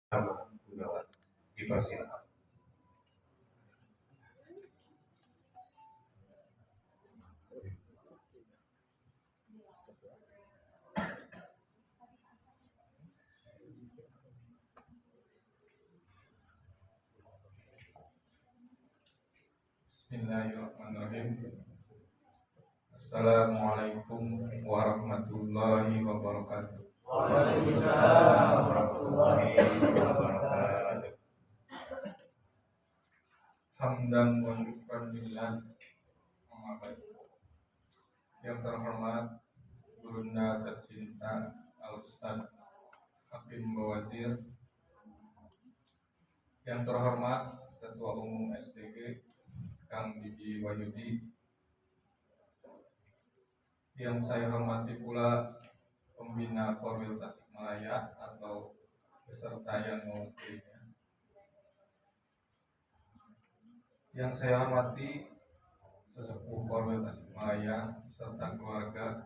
Nama Gunawan dipersilakan. Bismillahirrahmanirrahim. Assalamualaikum warahmatullahi wabarakatuh. Waalaikumsalam warahmatullahi wabarakatuh. Hamdan wa syukran lillah. Amma ba'd. Yang terhormat Gurunda tercinta Al-Ustaz Hakim Bawazir, yang terhormat Ketua Umum STG Kang Didi Wahyudi, yang saya hormati pula pembina Korwil Tasikmalaya atau peserta yang mewakilinya, yang saya hormati sesepuh Korwil Tasikmalaya serta keluarga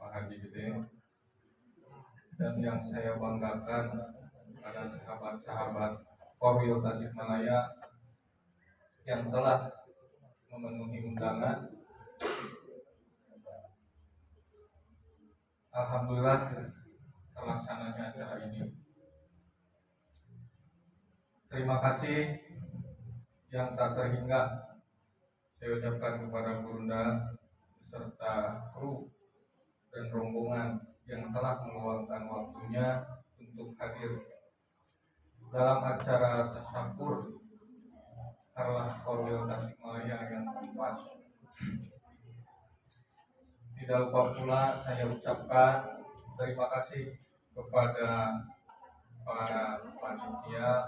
Pak Haji Gede, dan yang saya banggakan pada sahabat-sahabat Korwil Tasikmalaya yang telah memenuhi undangan. Alhamdulillah terlaksananya acara ini. Terima kasih yang tak terhingga saya ucapkan kepada Gurunda beserta kru dan rombongan yang telah meluangkan waktunya untuk hadir dalam acara tasyakur Harlah Korwil Tasikmalaya yang keempat. Tidak lupa pula saya ucapkan terima kasih kepada para panitia,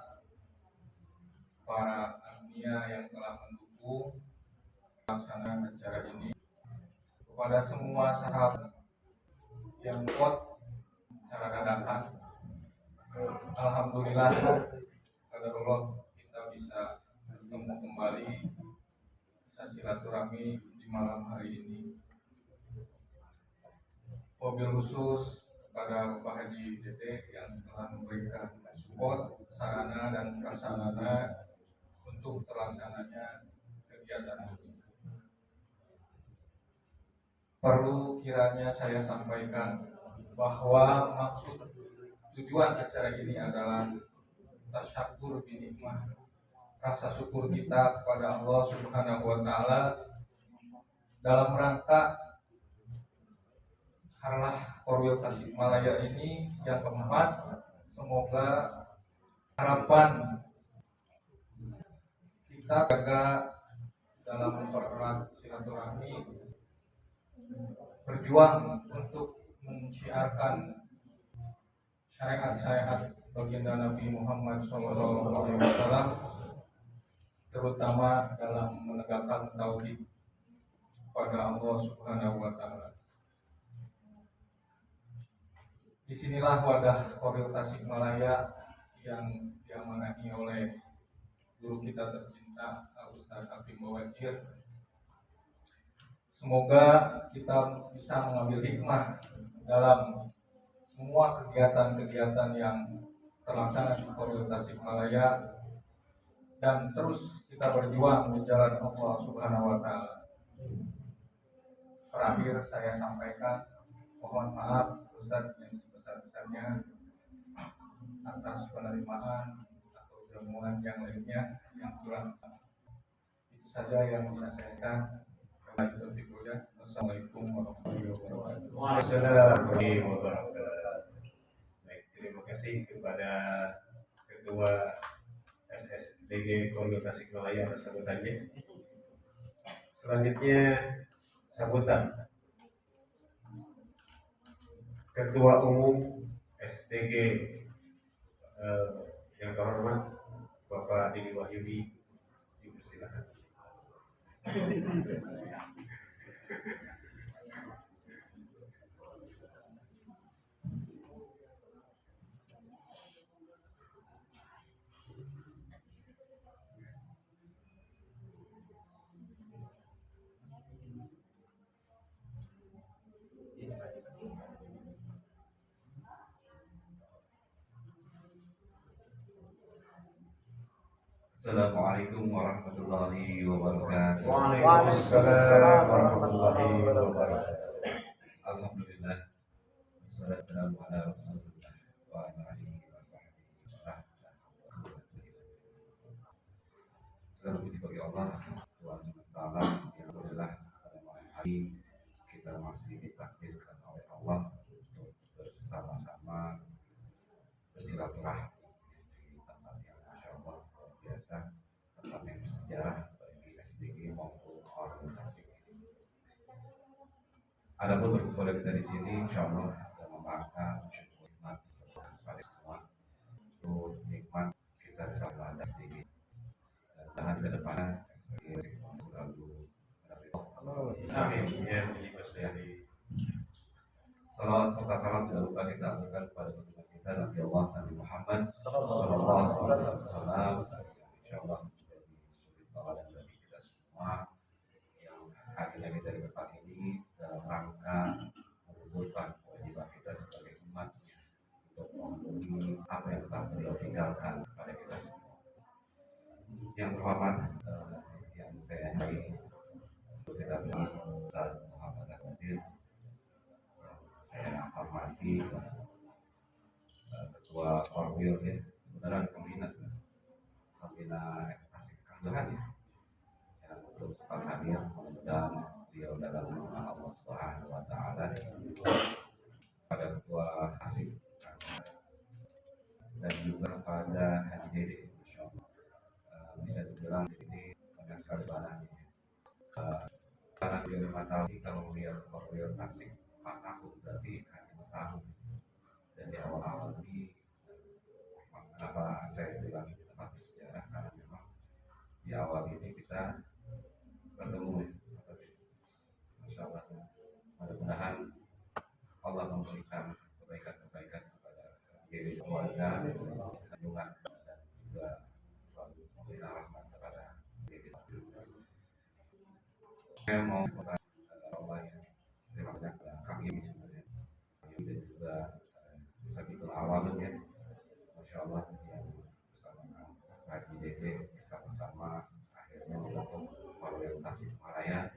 para adnia yang telah mendukung pelaksanaan acara ini, kepada semua sahabat yang kuat secara dadakan. Alhamdulillah, qadarullah kita bisa bertemu kembali, bisa silaturahmi di malam hari ini. Wabil khusus kepada Bapak Haji Dede yang telah memberikan support, sarana dan prasarana untuk terlaksananya kegiatan ini. Perlu kiranya saya sampaikan bahwa maksud tujuan acara ini adalah tasyakur binikmah, rasa syukur kita kepada Allah Subhanahu wa Ta'ala dalam rangka Harlah Korwil Tasikmalaya ini yang keempat. Semoga harapan kita jaga dalam mempererat silaturahmi, berjuang untuk mensiarkan syariat-syariat baginda Nabi Muhammad SAW, terutama dalam menegakkan tauhid pada Allah Subhanahu wa Ta'ala. Disinilah wadah Korwil Tasikmalaya yang diamanahi oleh guru kita tercinta Ustaz Hakim Bawazir. Semoga kita bisa mengambil hikmah dalam semua kegiatan-kegiatan yang terlaksana di Korwil Tasikmalaya, dan terus kita berjuang di jalan Allah Subhanahu wa Ta'ala. Terakhir saya sampaikan mohon maaf Ustaz yang sebesar-besarnya atas penerimaan atau jamuan yang lainnya yang kurang. Itu saja yang bisa saya sampaikan. Wassalamualaikum warahmatullahi wabarakatuh. Waalaikumsalam warahmatullahi wabarakatuh. Baik, terima kasih kepada Ketua SSDG Korwil Tasikmalaya atas sambutannya. Selanjutnya sambutan Ketua Umum STG yang terhormat Bapak Didi Wahyudi, dipersilakan. Assalamualaikum warahmatullahi wabarakatuh. Waalaikumsalam warahmatullahi wabarakatuh. Alhamdulillah. Wassalamu ala Rasulillah wa ala alihi wa sahbihi wa segala puji bagi Allah Tuhan semesta alam yang alhamdulillah pada malam hari kita masih ditakdirkan oleh Allah untuk bersama-sama bersilaturahmi di tempat yang masya Allah luar biasa, tempat yang bersejarah bagi SDG maupun organisasi. Adapun berkumpul kita di sini, insya Allah dalam rangka bersyukur nikmat kepada semua, itu nikmat kita bersama ada SDG dan ke depannya SDG selalu Amin. Ya, puji Gusti. Salawat serta salam tidak lupa kita aturkan kepada junjungan kita Nabi Allah Nabi Muhammad Sallallahu Alaihi Wasallam. Insya Allah menjadi suri tauladan bagi kita semua yang hadir kita di tempat ini dalam rangka mengumpulkan kewajiban kita sebagai umat untuk memenuhi apa yang telah beliau tinggalkan kepada kita semua. Yang terhormat, yang saya ajarin untuk kita beri Ustaz Muhammad Al-Wazir, saya hormati ketua Korwil ya, sebenarnya pembina Tasikmalaya ya, yang belum sempat hadir, mudah-mudahan beliau dalam nama Allah Subhanahu Wa Taala, pada ketua Tasik dan juga pada Haji Dede, Masya Allah. Bisa dibilang ini banyak sekali bananya. Karena dia 5 tahun, kalau melihat Korwil Tasik 4 tahun berarti hanya setahun. Dan di awal-awal ini kenapa saya bilang ini tempat bersejarah, karena memang di awal ini kita bertemu Masya Allah. Mudah-mudahan Allah memberikan kebaikan-kebaikan kepada diri keluarga, kandungan, dan juga selalu memberikan rahmat kepada diri. Saya mau Allah yang terima kasih kepada kami sebenarnya, dan juga Sabibul Awalun ya, Masya Allah, yang bersama Haji Dede bersama-sama akhirnya membentuk Korwil Tasikmalaya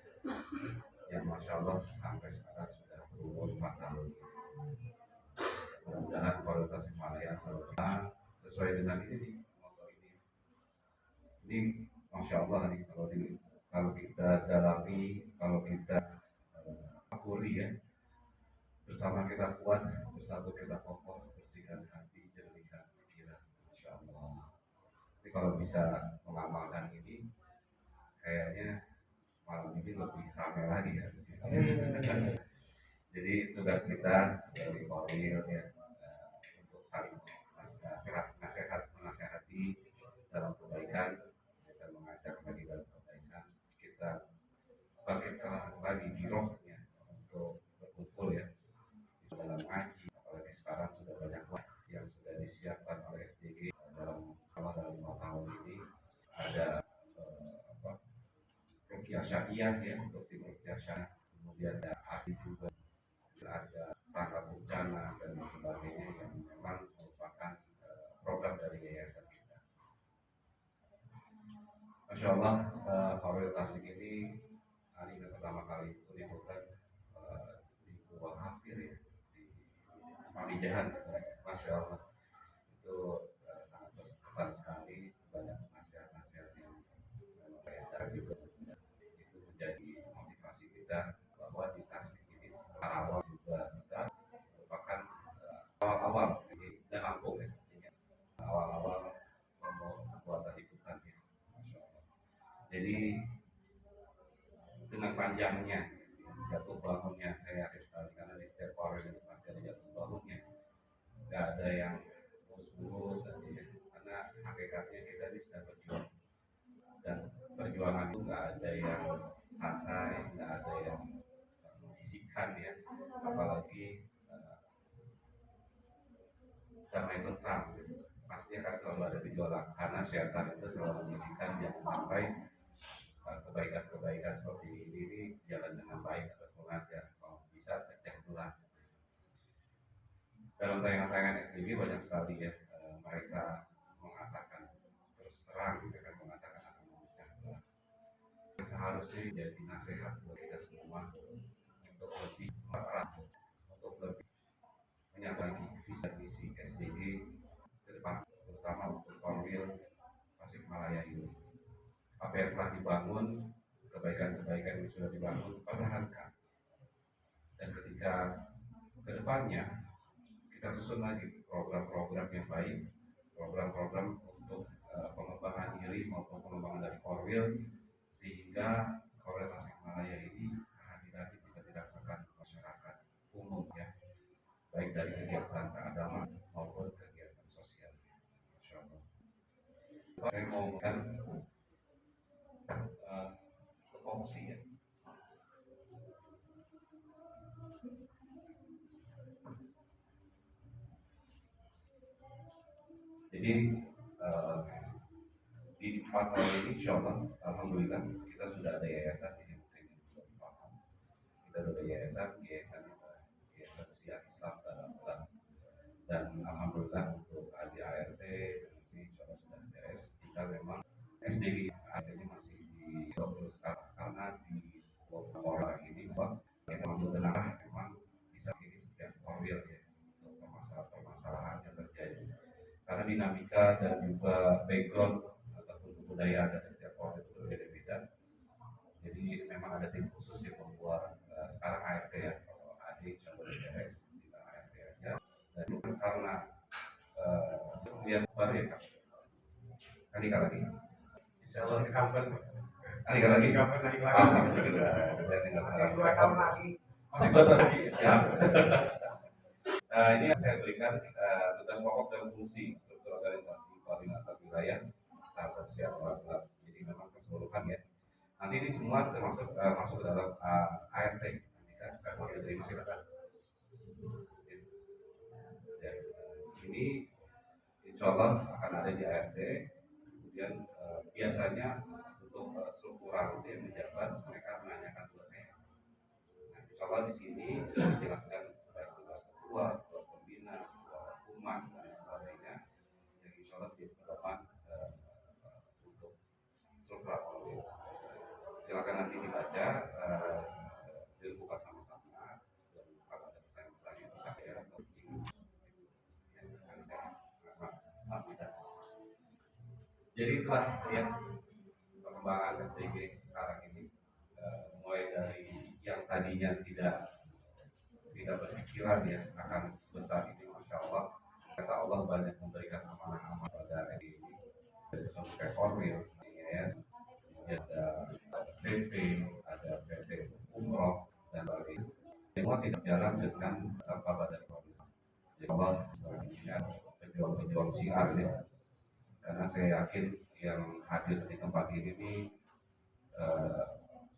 yang Masya Allah sampai sekarang sudah berumur 4 tahun. Mudah-mudahan Korwil Tasikmalaya selalu sesuai dengan ini moto ini Masya Allah nih, kalau kita dalami, kalau kita akuri ya, bersama kita kuat, bersatu kita kokoh, bersihkan hati, jernihkan pikiran, Masya Allah. Tapi kalau bisa mengamalkan ini, kayaknya malam ini lebih ramai lagi ya di sini. Jadi tugas kita sebagai Korwil ya, untuk saling menasehati dalam kebaikan, kita mengajak lagi dalam kebaikan, kita bangkitkan lagi girohnya untuk berkumpul ya dalam ngaji, apalagi sekarang sudah banyak yang sudah disiapkan oleh SDG dalam 5 tahun ini. Ada Rukyah Syariah ya, untuk tim Rukyah Syariah, kemudian ada ahli juga, ada tangga bencana dan sebagainya yang memang merupakan program dari yayasan kita. Masya Allah, Korwil Tasik ini hari ini pertama kali itu dibuat di Gua Kafir ya, di Pamijahan, Masya Allah, itu sangat berkesan sekali, banyak nasihat-nasihat yang beredar juga, itu menjadi motivasi kita bahwa di Tasik ini secara awal juga kita merupakan awal-awal dan Lampung ya, pastinya awal-awal pembuatan liputan ya, Masya Allah. Jadi dengan panjangnya jatuh bangunnya, saya yakin sekali, karena di setiap Korwil itu pasti ada jatuh bangunnya, nggak ada yang mulus-mulus ya, karena hakikatnya kita ini sedang berjuang, dan perjuangan itu nggak ada yang santai, nggak ada yang membisikkan ya, apalagi damai tentram gitu. Pasti akan selalu ada gejolak, karena syaitan itu selalu membisikkan jangan sampai kebaikan-kebaikan seperti ini jalan dengan baik atau mengajar, kalau bisa pecah belah. Dalam tayangan-tayangan SDG banyak sekali ya, mereka mengatakan terus terang gitu kan, seharusnya jadi nasihat buat kita semua untuk lebih erat, untuk lebih menyabagi visi misi SDG ke depan, terutama untuk Korwil Tasikmalaya ini. Apa yang telah dibangun, kebaikan-kebaikan yang sudah dibangun, pertahankan. Dan ketika kedepannya kita susun lagi program-program yang baik, program-program untuk pengembangan diri maupun pengembangan dari Korwil, sehingga Korwil Tasikmalaya ini hati-hati bisa dirasakan masyarakat umum ya, baik dari kegiatan keagamaan maupun kegiatan sosial. Masya Allah. Saya mau mengatakan tupoksi ya. Jadi di 4 tahun ini insya Allah, alhamdulillah kita sudah ada yayasan ini mungkin belum paham. Kita sudah ada yayasan Siar Islam dan alhamdulillah untuk ADART ini insya Allah sudah beres. Kita memang SDG ini masih diteruskan karena di beberapa orang ini bahwa kita mampu benar memang bisa ini setiap Korwil ya untuk permasalahan yang terjadi. Karena dinamika dan juga background ataupun kebudayaan dari setiap orang itu berbeda-beda. Jadi memang ada tim khusus yang membuat sekarang ART ya, kalau AD contoh beres kita ART aja. Dan itu karena yang baru ya Kak. Kali lagi. Insya Allah kapan? Kali lagi. Kapan lagi? Alhamdulillah. Dan tinggal Masih 2 tahun lagi. Masih 2 tahun lagi. Siap. Ini yang saya berikan tugas pokok dan fungsi struktur organisasi koordinator wilayah sahabat siapa. Jadi memang keseluruhan ya. Nanti ini semua termasuk masuk ke dalam ART. Nanti kan dari silakan. Ya. Ini insya Allah akan ada di ART. Kemudian biasanya untuk struktural itu yang menjabat mereka menanyakan tugas saya. Nah, insya Allah di sini sudah dijelaskan baik tugas ketua, tugas pembina, humas dan sebagainya. Jadi insya Allah di depan untuk struktural. Silakan nanti dibaca, dibuka sama-sama. Dan kalau ada pertanyaan bisa ya atau jadi itulah ya perkembangan SDG sekarang ini, mulai dari yang tadinya tidak berpikiran ya akan sebesar ini, masya Allah. Kata Allah banyak memberikan amanah-amanah pada SDG ini, seperti Korwil, yayasan, ada CV, ada PT Umroh dan lain-lain. Semua tidak jalan dengan tanpa badan Korwil. Jadi Allah pejuang siar ya. Karena saya yakin yang hadir di tempat ini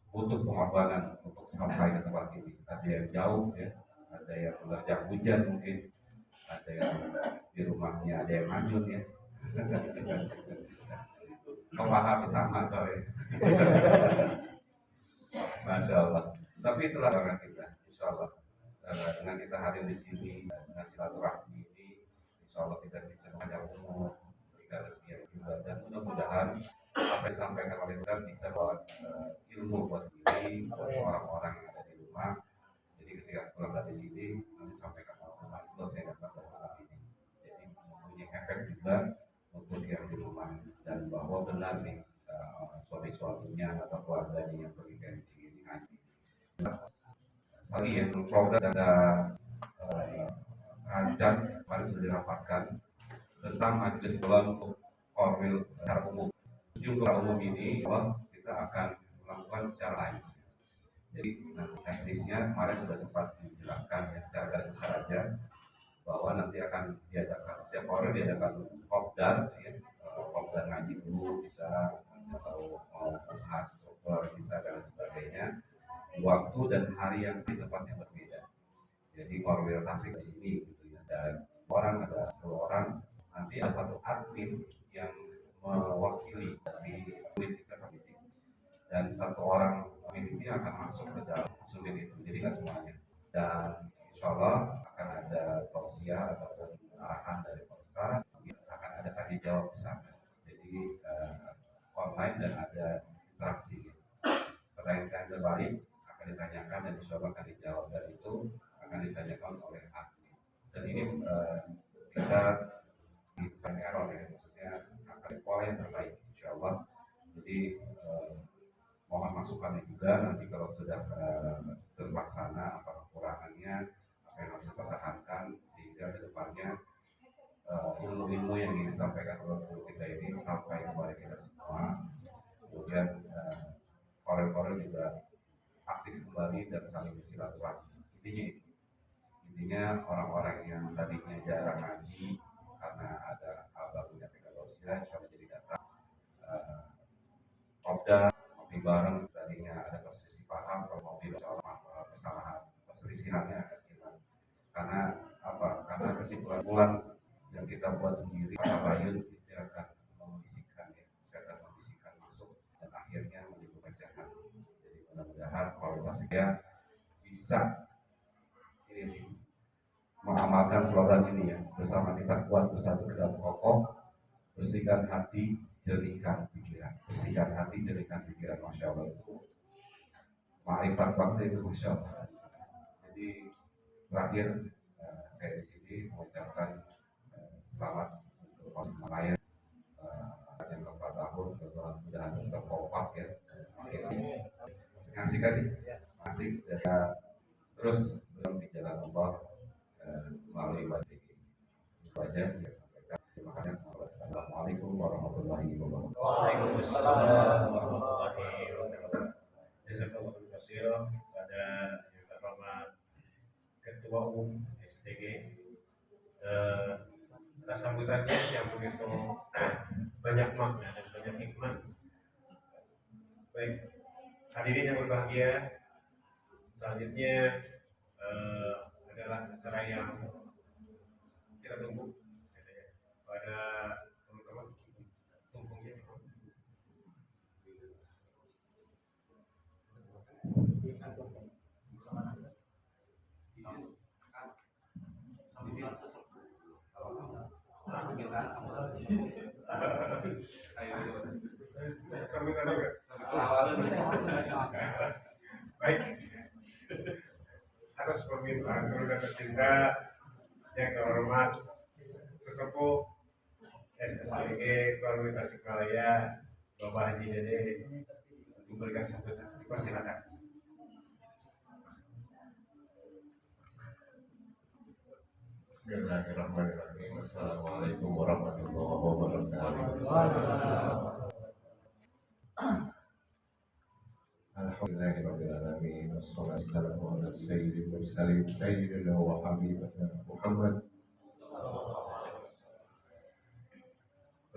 butuh pengorbanan untuk sampai ke tempat ini. Ada yang jauh ya, ada yang menerjang hujan mungkin, ada yang di rumahnya ada yang manyun ya. Memahami sama sorry. Masya Allah. Tapi itulah orang kita, insya Allah. Dengan kita hadir di sini dengan silaturahmi ini, insya Allah kita bisa mengajak umur, rezeki yang juga, dan mudah-mudahan apa yang disampaikan oleh kita bisa bawa ilmu buat diri, buat orang-orang yang ada di rumah. Jadi ketika pulang dari sini nanti sampaikan orang itu saya dapat dari ini. Jadi mempunyai efek juga untuk yang di rumah, dan bahwa benar nih suami-suaminya atau keluarganya yang pergi ke SD ini ngaji. Lagi ya program ada rancang kemarin sudah dirapatkan tentang majelis doa untuk Korwil secara umum. Jumlah umum ini kita akan melakukan secara lain. Jadi nanti teknisnya kemarin sudah sempat dijelaskan ya secara garis besar aja, bahwa nanti akan diadakan setiap orang diadakan kopdar ya, kopdar ngaji dulu bisa, atau mau bahas software bisa dan sebagainya. Waktu dan hari yang di tempatnya berbeda. Jadi Korwil Tasik di sini gitu ya, dan ada 10 orang. Nanti ada satu admin yang mewakili dari unit kita committee, dan satu orang committee akan masuk ke dalam unit itu, jadi nggak semuanya. Dan insya Allah akan ada tausiah ataupun arahan dari Pak Ustaz, akan ada tanya jawab di sana. Jadi online dan ada interaksi. pertanyaan terbalik akan ditanyakan dan insya Allah akan dijawab, dan itu akan ditanyakan oleh ahli. Dan ini kita bukan error ya, maksudnya akan pola yang terbaik insya Allah. Jadi mohon masukannya juga nanti kalau sudah terlaksana apa kekurangannya, apa yang harus dipertahankan, sehingga kedepannya ilmu-ilmu yang ingin disampaikan oleh guru kita ini sampai kepada kita semua. Kemudian korel-korel juga aktif kembali dan saling bersilaturahmi. Intinya orang-orang yang tadinya jarang ngaji karena ada abangnya Pegadosia, insya Allah jadi datang. Kopda ngopi bareng, tadinya ada perselisih paham, kalau ngopi insya Allah kesalahan perselisihannya akan hilang. Karena apa? Karena kesimpulan yang kita buat sendiri, para bayun itu akan membisikkan ya, akan membisikkan masuk dan akhirnya menjadi pecahan. Jadi mudah-mudahan kualitasnya bisa ini mengamalkan slogan ini ya, bersama kita kuat bersatu kita kokoh, bersihkan hati, jernihkan pikiran, bersihkan hati, jernihkan pikiran. Masya Allah, itu ma'rifat banget itu, Masya Allah. Jadi terakhir saya di sini mengucapkan selamat untuk Mas Malaya yang ke-4 tahun, mudah-mudahan tetap kompak ya. Akhirnya ngasih kan ya, masih terus di jalan Allah melalui ibadah ini. Itu aja yang saya sampaikan. Terima kasih. Assalamualaikum warahmatullahi wabarakatuh. Waalaikumsalam warahmatullahi wabarakatuh. Jazakallah khairan kepada yang terhormat Ketua Umum STG atas sambutannya yang begitu banyak makna dan banyak hikmah. Baik, hadirin yang berbahagia, selanjutnya adalah acara yang kita tunggu pada teman-teman tumpungnya. Baik, atas permintaan guru dan tercinta yang terhormat sesepuh SSDG Kuala Tasikmalaya Bapak Haji Dede untuk memberikan sambutan. Dipersilakan. Bismillahirrahmanirrahim. Assalamualaikum warahmatullahi wabarakatuh. Alhamdulillahirrahmanirrahim. Wassalamualaikum ala sayyidil mursalin sayyidina wa habibina Muhammad.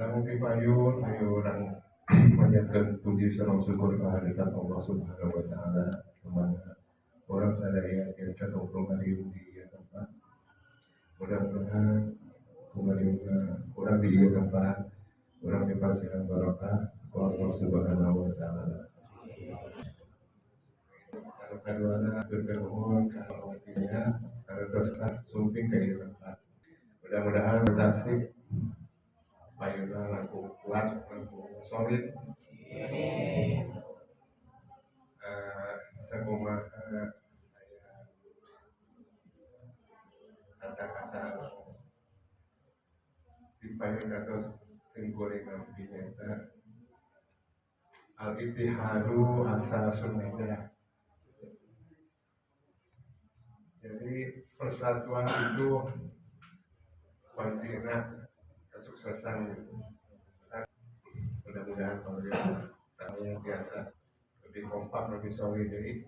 Lamun tipayun ayunan panjatkeun puji sareng syukur kehadirat Allah Subhanahu wa taala. Kemana orang sadaya tiasa nongkrong di tempat. Mudah-mudahan kembali orang di iya tempat, orang dipasihkan barokah Allah Subhanahu wa taala. Kalau kaduana berkenuhun kalau waktunya kalau terus sumping ke iya tempat. Mudah-mudahan bertasik payuna langkung kuat, langkung solid. Sakumaha kata-kata dipayun atau singgoringan bineta al-ittihadu asasun najah. Jadi persatuan itu kuncinya kesuksesan. Mudah-mudahan kalau yang biasa lebih kompak, lebih solid, jadi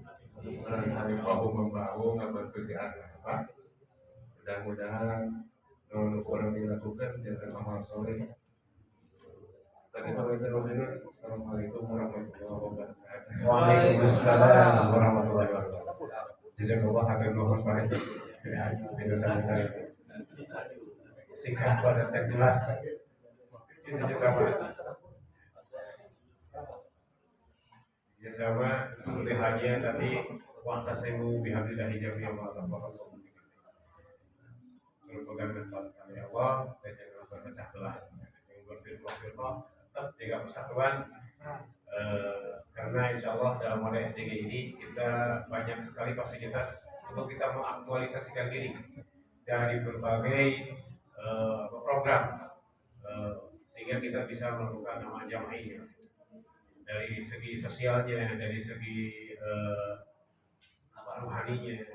saling bahu membahu ngebantu si anak apa. Mudah-mudahan untuk orang dilakukan jangan amal soleh. Assalamualaikum warahmatullahi wabarakatuh. Waalaikumsalam warahmatullahi wabarakatuh. Jazakallah khairan Bapak Pak. Tidak sampai singkat padat dan jelas. Itu sama. Ya sama seperti halnya tadi waktu saya mau bihamdillah hijab yang Allah merupakan manfaat kami Allah dan jangan berpecah belah, yang berfirman tetap jaga persatuan karena karena insya Allah dalam wadah SDG ini kita banyak sekali fasilitas untuk kita mengaktualisasikan diri dari berbagai program sehingga kita bisa melakukan amal jama'i dari segi sosialnya, dari segi rohaninya gitu.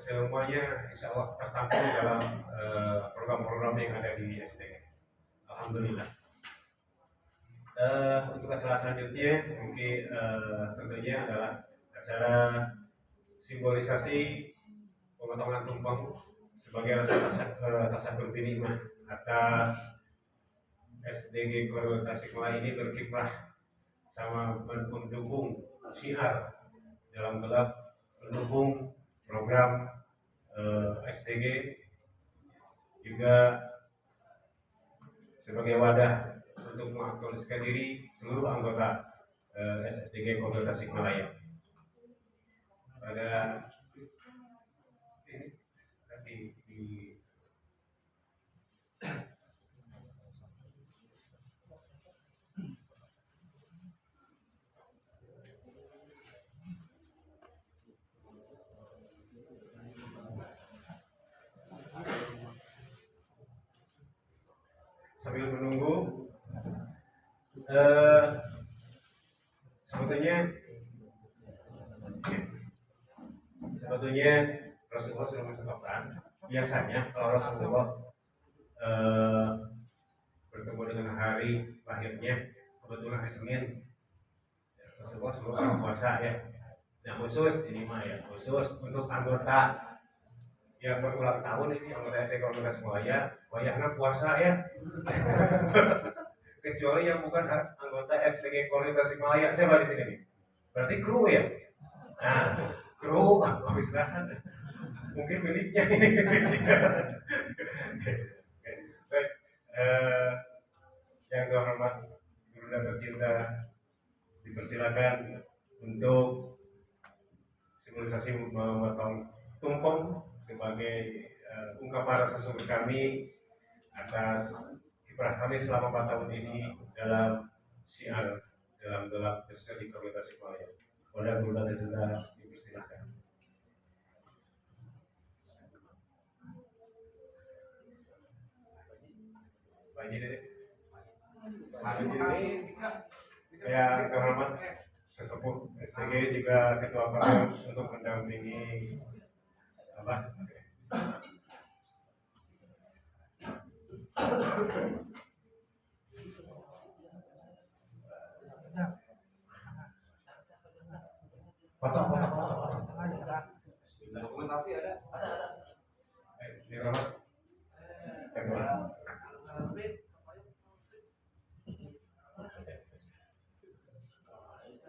Semuanya insya Allah tertampung dalam program-program yang ada di SDG. Alhamdulillah. Untuk acara selanjutnya mungkin tentunya adalah acara simbolisasi pemotongan tumpeng sebagai rasa tasakur binimah atas SDG Korwil Tasikmalaya ini berkiprah sama mendukung syiar dalam gelap mendukung program SDG, juga sebagai wadah untuk mengaktualisasikan diri seluruh anggota SSDG Korwil Tasikmalaya. Pada di sambil menunggu sebetulnya Rasulullah sudah mencontohkan biasanya kalau Rasulullah bertemu dengan hari lahirnya kebetulan hari Senin, Rasulullah selalu puasa ya. Nah khusus ini mah ya khusus untuk anggota yang berulang tahun ini anggota SDG Korwil Tasikmalaya wayahna puasa ya. Kecuali yang bukan anggota SDG Korwil Tasikmalaya, siapa di sini nih? Berarti kru ya. Nah, kru bisa mungkin miliknya ini. Baik, yang terhormat guru dan tercinta, dipersilakan untuk simbolisasi memotong tumpeng sebagai ungkapan rasa syukur kami atas kiprah kami selama 4 tahun ini dalam syiar dalam gelap khususnya di Korwil Tasikmalaya. Wadah guru dan tercinta dipersilakan. Pak Haji Dede. Yang terhormat sesepuh SDG juga ketua program untuk mendampingi apa? Potong. Dokumentasi ada. Ini Rahmat. Ketua.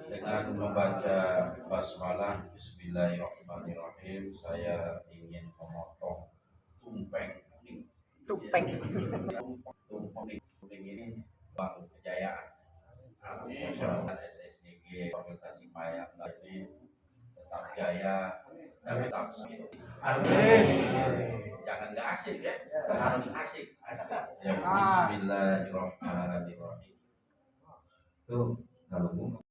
Dengan membaca basmalah Bismillahirrahmanirrahim, saya ingin memotong tumpeng kuning. Tumpeng kuning ini Bang Kejayaan. SSDG Korwil Tasikmalaya ini tetap jaya dan tetap sukses. Amin. Jangan nggak asik ya, harus asik. Ya, Bismillahirrahmanirrahim. Tuh kalau